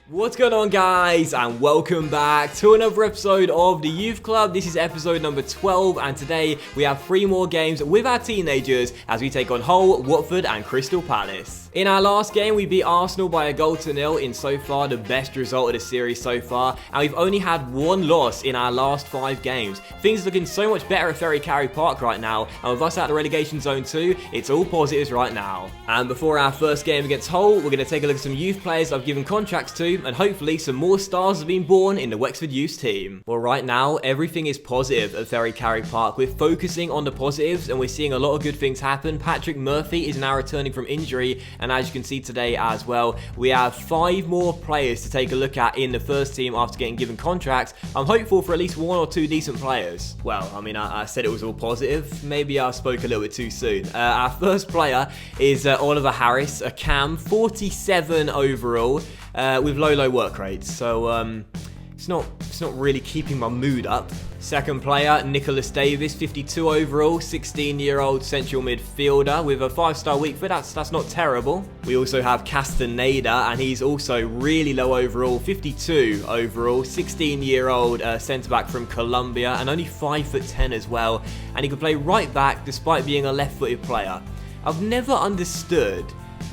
What's going on, guys, and welcome back to another episode of the Youth Club. This is episode number 12, and today we have 3 more games with our teenagers as we take on Hull, Watford and Crystal Palace. In our last game, we beat Arsenal by 1-0 in so far the best result of the series so far, and we've only had 1 loss in our last 5 games. Things are looking so much better at Ferry Carry Park right now, and with us out of the relegation zone too, it's all positives right now. And before our first game against Hull, we're going to take a look at some youth players I've given contracts to, and hopefully some more stars have been born in the Wexford youth team. Well, right now, everything is positive at Ferry Carry Park. We're focusing on the positives and we're seeing a lot of good things happen. Patrick Murphy is now returning from injury, and as you can see today as well, we have 5 more players to take a look at in the first team after getting given contracts. I'm hopeful for at least 1 or 2 decent players. Well, I mean, I said it was all positive. Maybe I spoke a little bit too soon. Our first player is Oliver Harris, a cam, 47 overall. With low work rates, so it's not really keeping my mood up. Second player, Nicholas Davis, 52 overall, 16-year-old central midfielder with a 5-star weak foot. That's not terrible. We also have Castaneda, and he's also really low overall, 52 overall, 16-year-old centre-back from Colombia, and only 5'10" as well. And he can play right back despite being a left-footed player. I've never understood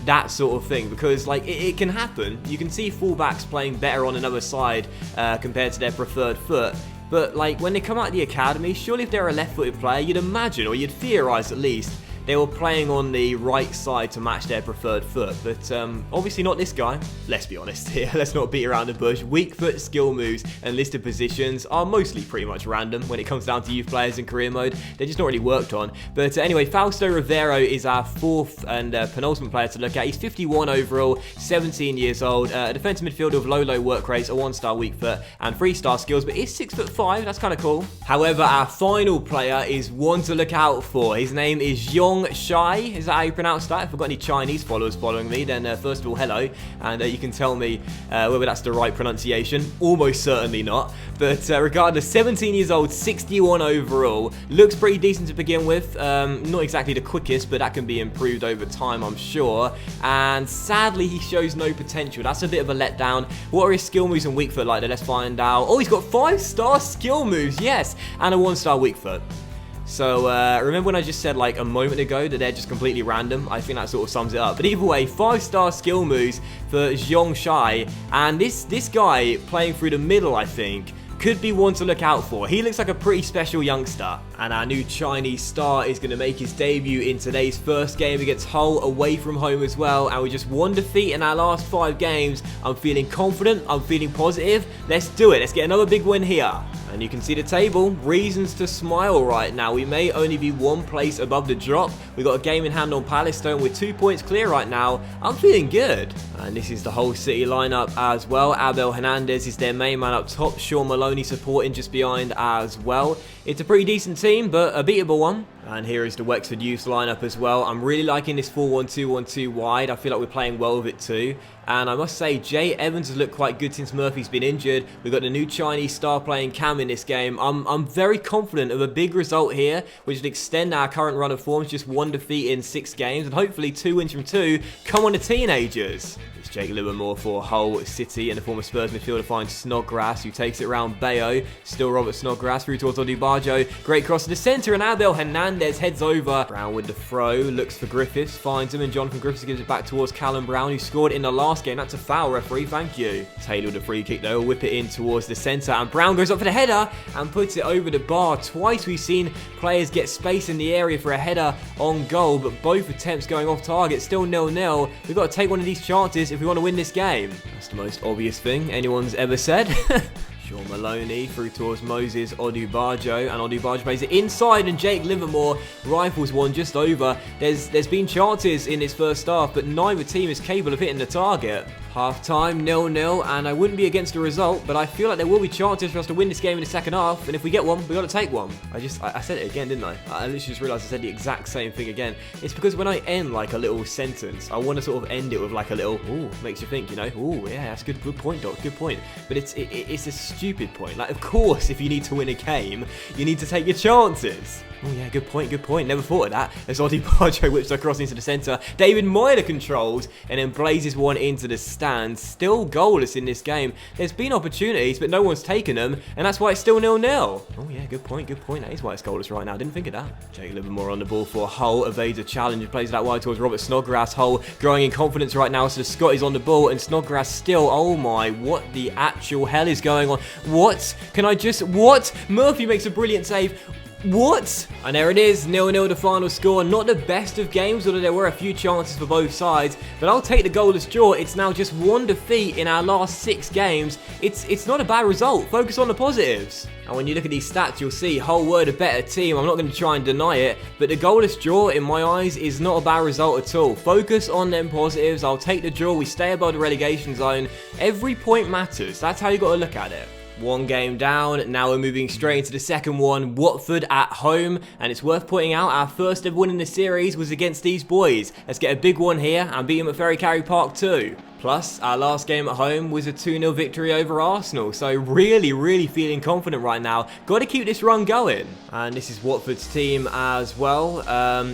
that sort of thing, because like it can happen. You can see fullbacks playing better on another side compared to their preferred foot, but like when they come out of the academy, surely if they're a left-footed player, you'd imagine, or you'd theorise at least, they were playing on the right side to match their preferred foot, but obviously not this guy. Let's be honest here, let's not beat around the bush. Weak foot skill moves and listed positions are mostly pretty much random when it comes down to youth players in career mode. They're just not really worked on. But anyway, Fausto Rivero is our 4th and penultimate player to look at. He's 51 overall, 17 years old, a defensive midfielder with low work rates, a 1-star weak foot and 3-star skills, but he's 6'5", that's kind of cool. However, our final player is one to look out for. His name is Yong Shai. Is that how you pronounce that? If I've got any Chinese followers following me, then first of all, hello, and you can tell me whether that's the right pronunciation. Almost certainly not, but regardless, 17 years old, 61 overall, looks pretty decent to begin with. Not exactly the quickest, but that can be improved over time, I'm sure, and sadly he shows no potential. That's a bit of a letdown. What are his skill moves and weak foot like? Let's find out. Oh, he's got 5-star skill moves, yes, and a 1-star weak foot. So, remember when I just said like a moment ago that they're just completely random? I think that sort of sums it up. But either way, 5-star skill moves for Zhong Shai. And this guy playing through the middle, I think, could be one to look out for. He looks like a pretty special youngster. And our new Chinese star is going to make his debut in today's first game against Hull away from home as well. And with just 1 defeat in our last 5 games, I'm feeling confident, I'm feeling positive. Let's do it. Let's get another big win here. And you can see the table, reasons to smile right now. We may only be 1 place above the drop. We've got a game in hand on Palace Stone with 2 points clear right now. I'm feeling good. And this is the Hull City lineup as well. Abel Hernandez is their main man up top. Sean Maloney supporting just behind as well. It's a pretty decent team, but a beatable one. And here is the Wexford Youth lineup as well. I'm really liking this 4-1-2-1-2 wide. I feel like we're playing well with it too. And I must say, Jay Evans has looked quite good since Murphy's been injured. We've got the new Chinese star playing Cam in this game. I'm very confident of a big result here, which would extend our current run of forms, just 1 defeat in 6 games, and hopefully 2 wins from 2. Come on, the teenagers. It's Jake Livermore for Hull City, and the former Spurs midfielder finds Snodgrass, who takes it around Bayo. Still Robert Snodgrass through towards Odubajo. Great cross to the centre, and Abel Hernandez heads over. Brown with the throw, looks for Griffiths, finds him, and Jonathan Griffiths gives it back towards Callum Brown, who scored in the last game. That's a foul, referee, thank you. Taylor with the free kick though, whip it in towards the centre, and Brown goes up for the header and puts it over the bar. Twice we've seen players get space in the area for a header on goal, but both attempts going off target. Still 0-0. We've got to take one of these chances if we want to win this game. That's the most obvious thing anyone's ever said. Sean Maloney through towards Moses Odubajo, and Odubajo plays it inside, and Jake Livermore rifles one just over. There's been chances in this first half, but neither team is capable of hitting the target. Half time, 0-0, and I wouldn't be against the result, but I feel like there will be chances for us to win this game in the second half, and if we get one, we got to take one. I said it again, didn't I? I literally just realised I said the exact same thing again. It's because when I end like a little sentence, I want to sort of end it with like a little, ooh, makes you think, you know, ooh, yeah, that's good point, Doc, good point. But it's a stupid point. Like, of course, if you need to win a game, you need to take your chances. Oh yeah, good point, good point. Never thought of that. As Odi Barjo whips across into the centre. David Moyler controls and then blazes one into the stands. Still goalless in this game. There's been opportunities, but no one's taken them, and that's why it's still 0-0. Oh yeah, good point, good point. That is why it's goalless right now. Didn't think of that. Jake Livermore on the ball for Hull. Evades a challenge and plays that wide towards Robert Snodgrass. Hull growing in confidence right now, so the Scot is on the ball, and Snodgrass still. Oh my, what the actual hell is going on? What? Can I just... What? Murphy makes a brilliant save. What? And there it is, 0-0 the final score. Not the best of games, although there were a few chances for both sides. But I'll take the goalless draw. It's now just one defeat in our last 6 games. It's not a bad result. Focus on the positives. And when you look at these stats, you'll see Hull were the better team. I'm not going to try and deny it. But the goalless draw, in my eyes, is not a bad result at all. Focus on them positives. I'll take the draw. We stay above the relegation zone. Every point matters. That's how you got to look at it. One game down, now we're moving straight into the second one, Watford at home, and it's worth pointing out our first ever win in the series was against these boys. Let's get a big one here and beat them at Ferry Carry Park too. Plus, our last game at home was a 2-0 victory over Arsenal, so really feeling confident right now. Got to keep this run going. And this is Watford's team as well.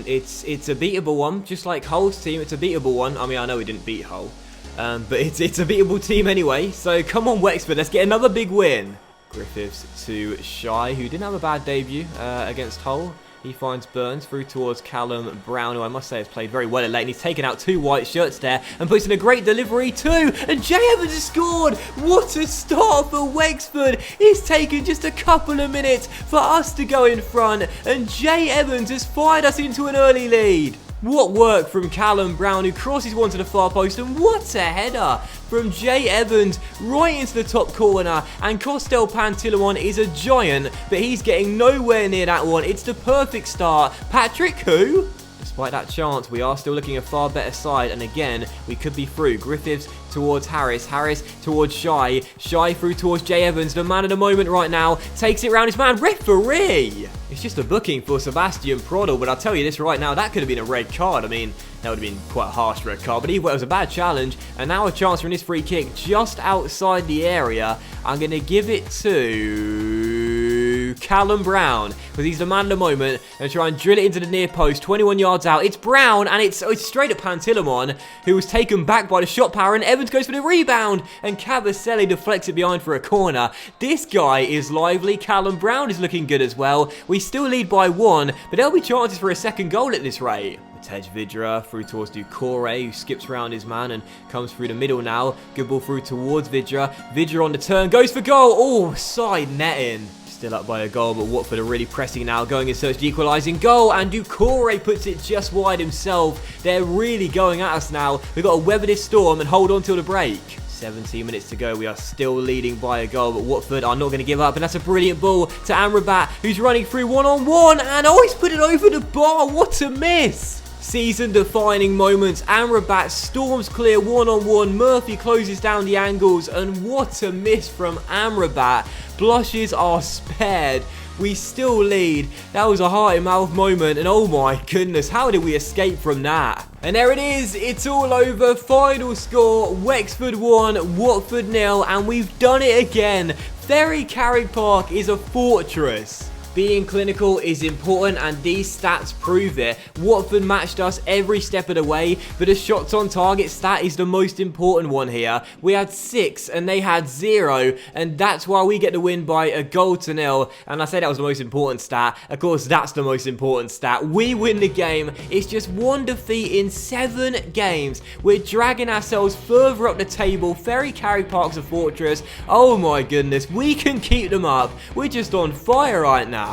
It's a beatable one, just like Hull's team, it's a beatable one. I mean, I know we didn't beat Hull. But it's a beatable team anyway, so come on Wexford, let's get another big win. Griffiths to Shy, who didn't have a bad debut against Hull. He finds Burns through towards Callum Brown, who I must say has played very well at late, and he's taken out 2 white shirts there and puts in a great delivery too, and Jay Evans has scored. What a start for Wexford. It's taken just a couple of minutes for us to go in front, and Jay Evans has fired us into an early lead. What work from Callum Brown, who crosses one to the far post, and what a header from Jay Evans right into the top corner. And Costel Pantilimon is a giant, but he's getting nowhere near that one. It's the perfect start. Patrick who? Despite that chance, we are still looking a far better side, and again, we could be through. Griffiths towards Harris, Harris towards Shy, Shy through towards Jay Evans, the man of the moment right now, takes it round his man, referee! It's just a booking for Sebastian Prodl, but I'll tell you this right now, that could have been a red card. I mean, that would have been quite a harsh red card, but either way, it was a bad challenge, and now a chance for this free kick just outside the area. I'm going to give it to Callum Brown, because he's the man of the moment, and try and drill it into the near post, 21 yards out. It's Brown, and it's straight at Pantilimon, who was taken back by the shot power, and Evans goes for the rebound, and Cavaselli deflects it behind for a corner. This guy is lively. Callum Brown is looking good as well. We still lead by 1, but there'll be chances for a second goal at this rate. Tej Vidra through towards Ducore, who skips around his man and comes through the middle now. Good ball through towards Vidra. Vidra on the turn, goes for goal. Oh, side netting. Still up by a goal, but Watford are really pressing now, going in search of the equalising goal, and Ducore puts it just wide himself. They're really going at us now. We've got to weather this storm and hold on till the break. 17 minutes to go. We are still leading by a goal, but Watford are not going to give up, and that's a brilliant ball to Amrabat, who's running through one-on-one, and oh, he's put it over the bar. What a miss! Season-defining moments. Amrabat storms clear one-on-one. Murphy closes down the angles, and what a miss from Amrabat. Blushes are spared. We still lead. That was a heart-in-mouth moment, and oh my goodness, how did we escape from that? And there it is, it's all over. Final score, Wexford 1, Watford 0, and we've done it again. Ferry Carry Park is a fortress. Being clinical is important, and these stats prove it. Watford matched us every step of the way, but the shots on target stat is the most important one here. We had 6 and they had 0, and that's why we get the win by a goal to 0. And I say that was the most important stat. Of course, that's the most important stat. We win the game. It's just 1 defeat in 7 games. We're dragging ourselves further up the table. Ferry Carry Park's a fortress. Oh my goodness, we can keep them up. We're just on fire right now.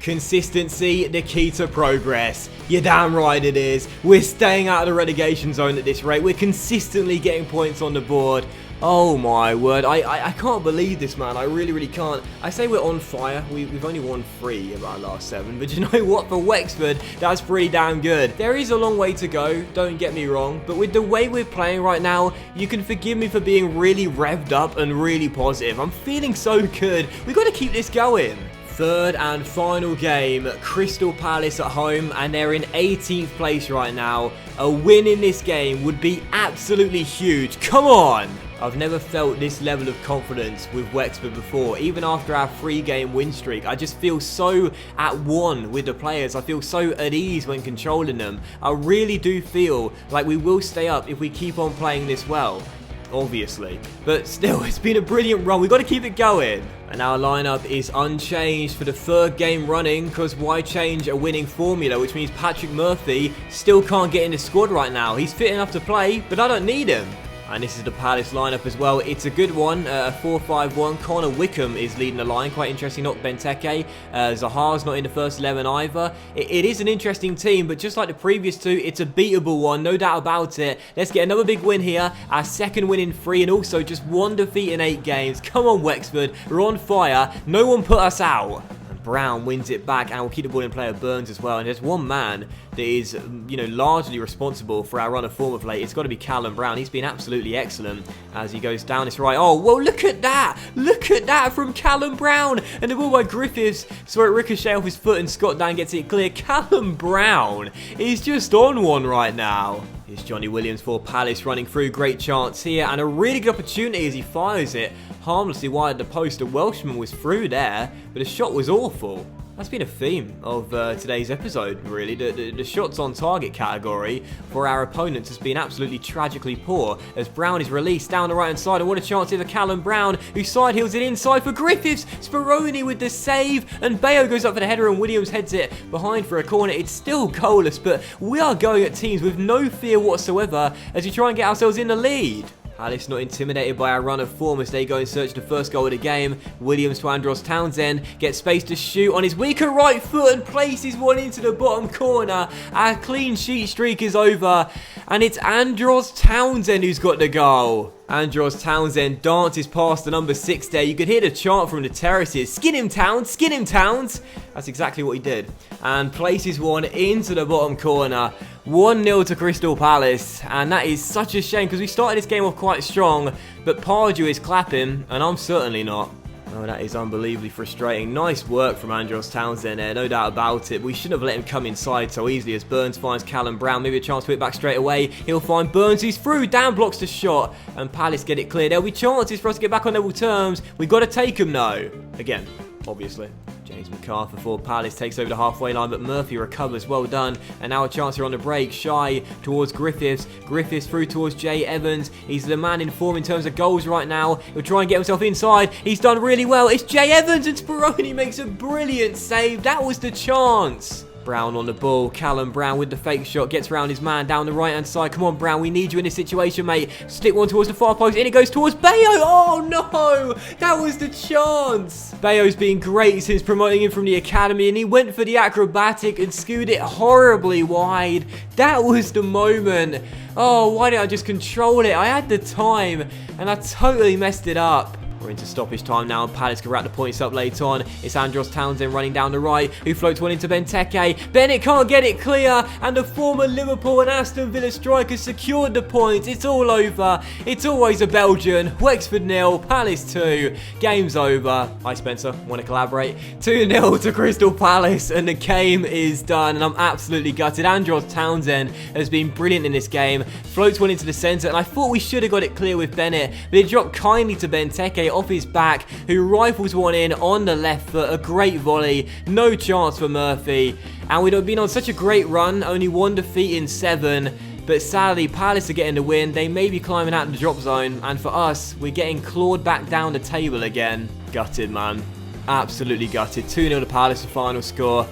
Consistency, the key to progress. You're damn right it is. We're staying out of the relegation zone at this rate. We're consistently getting points on the board. Oh my word, I can't believe this, man. I really can't. I say we're on fire. We've only won 3 of our last 7, but you know what? For Wexford, that's pretty damn good. There is a long way to go, don't get me wrong, but with the way we're playing right now, you can forgive me for being really revved up and really positive. I'm feeling so good. We've got to keep this going. Third and final game, Crystal Palace at home, and they're in 18th place right now. A win in this game would be absolutely huge. Come on! I've never felt this level of confidence with Wexford before. Even after our 3-game win streak, I just feel so at one with the players. I feel so at ease when controlling them. I really do feel like we will stay up if we keep on playing this well. Obviously, but still, it's been a brilliant run. We've got to keep it going. And our lineup is unchanged for the 3rd game running, because why change a winning formula, which means Patrick Murphy still can't get in the squad right now. He's fit enough to play, but I don't need him. And this is the Palace lineup as well. It's a good one, a 4-5-1. Connor Wickham is leading the line. Quite interesting, not Benteke. Zaha's not in the first 11 either. It is an interesting team, but just like the previous two, it's a beatable one, no doubt about it. Let's get another big win here. Our 2nd win in 3, and also just 1 defeat in 8 games. Come on, Wexford. We're on fire. No one put us out. Brown wins it back, and we'll keep the ball in play of Burns as well. And there's one man that is, largely responsible for our run of form of late. It's got to be Callum Brown. He's been absolutely excellent as he goes down this right. Oh, well, look at that. Look at that from Callum Brown. And the ball by Griffiths. So it ricochet off his foot, and Scott Dan gets it clear. Callum Brown is just on one right now. Here's Johnny Williams for Palace running through. Great chance here, and a really good opportunity as he fires it harmlessly wide the post. The Welshman was through there, but the shot was awful. That's been a theme of today's episode, really. The shots on target category for our opponents has been absolutely tragically poor, as Brown is released down the right-hand side. And what a chance here for Callum Brown, who side heels it inside for Griffiths. Speroni with the save, and Bayo goes up for the header, and Williams heads it behind for a corner. It's still goalless, but we are going at teams with no fear whatsoever as we try and get ourselves in the lead. Palace not intimidated by our run of form as they go in search of the first goal of the game. Williams to Andros Townsend, gets space to shoot on his weaker right foot and places one into the bottom corner. Our clean sheet streak is over, and it's Andros Townsend who's got the goal. Andros Townsend dances past the number 6 there. You could hear the chant from the terraces. Skin him, Towns! Skin him, Towns! That's exactly what he did. And places one into the bottom corner. 1-0 to Crystal Palace. And that is such a shame, because we started this game off quite strong. But Pardew is clapping, and I'm certainly not. Oh, that is unbelievably frustrating. Nice work from Andros Townsend there, no doubt about it. We shouldn't have let him come inside so easily as Burns finds Callum Brown. Maybe a chance to hit back straight away. He'll find Burns, who's through. Dan blocks the shot, and Palace get it clear. There'll be chances for us to get back on level terms. We've got to take them, though. Again, obviously. James McCarthy for Palace takes over the halfway line, but Murphy recovers. Well done. And now a chance here on the break. Shy towards Griffiths. Griffiths through towards Jay Evans. He's the man in form in terms of goals right now. He'll try and get himself inside. He's done really well. It's Jay Evans, and Speroni makes a brilliant save. That was the chance. Brown on the ball. Callum Brown with the fake shot. Gets around his man down the right-hand side. Come on, Brown. We need you in this situation, mate. Stick one towards the far post. And it goes towards Bayo. Oh, no. That was the chance. Bayo's been great since promoting him from the academy. And he went for the acrobatic and skewed it horribly wide. That was the moment. Oh, why didn't I just control it? I had the time. And I totally messed it up. We're into stoppage time now, and Palace can wrap the points up late on. It's Andros Townsend running down the right, who floats one into Benteke. Bennett can't get it clear, and the former Liverpool and Aston Villa striker secured the points. It's all over. It's always a Belgian. Wexford 0, Palace 2. Game's over. Hi, Spencer. Want to collaborate? 2-0 to Crystal Palace, and the game is done, and I'm absolutely gutted. Andros Townsend has been brilliant in this game. Floats one into the centre, and I thought we should have got it clear with Bennett, but it dropped kindly to Benteke off his back, who rifles one in on the left foot. A great volley. No chance for Murphy. And we've been on such a great run. Only 1 defeat in 7. But sadly, Palace are getting the win. They may be climbing out of the drop zone. And for us, we're getting clawed back down the table again. Gutted, man. Absolutely gutted. 2-0 to Palace, the final score.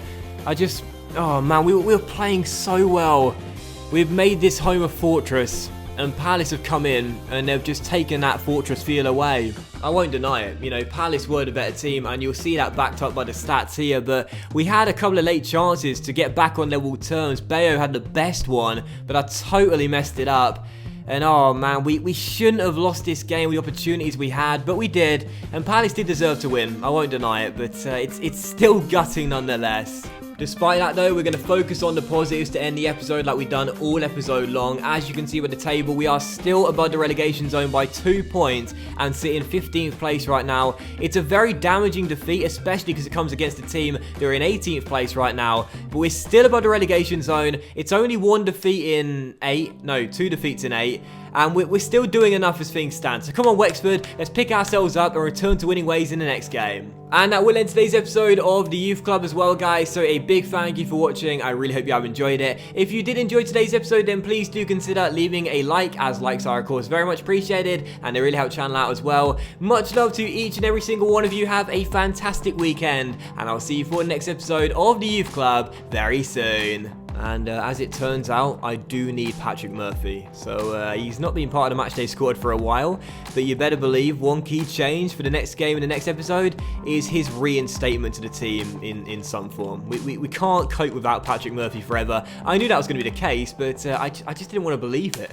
Oh man, we were playing so well. We've made this home a fortress. And Palace have come in and they've just taken that fortress feel away. I won't deny it. You know, Palace were the better team, and you'll see that backed up by the stats here. But we had a couple of late chances to get back on level terms. Bayo had the best one, but I totally messed it up. And oh man, we shouldn't have lost this game with the opportunities we had, but we did. And Palace did deserve to win. I won't deny it, but it's still gutting nonetheless. Despite that though, we're going to focus on the positives to end the episode like we've done all episode long. As you can see with the table, we are still above the relegation zone by 2 points and sit in 15th place right now. It's a very damaging defeat, especially because it comes against a team that are in 18th place right now. But we're still above the relegation zone. It's only 1 defeat in 8. No, 2 defeats in 8. and we're still doing enough as things stand. So come on, Wexford, let's pick ourselves up and return to winning ways in the next game. And that will end today's episode of the Youth Club as well, guys. So a big thank you for watching. I really hope you have enjoyed it. If you did enjoy today's episode, then please do consider leaving a like, as likes are, of course, very much appreciated, and they really help the channel out as well. Much love to each and every single one of you. Have a fantastic weekend, and I'll see you for the next episode of the Youth Club very soon. And as it turns out, I do need Patrick Murphy. So he's not been part of the matchday squad for a while, but you better believe one key change for the next game in the next episode is his reinstatement to the team in some form. We can't cope without Patrick Murphy forever. I knew that was going to be the case, but I just didn't want to believe it.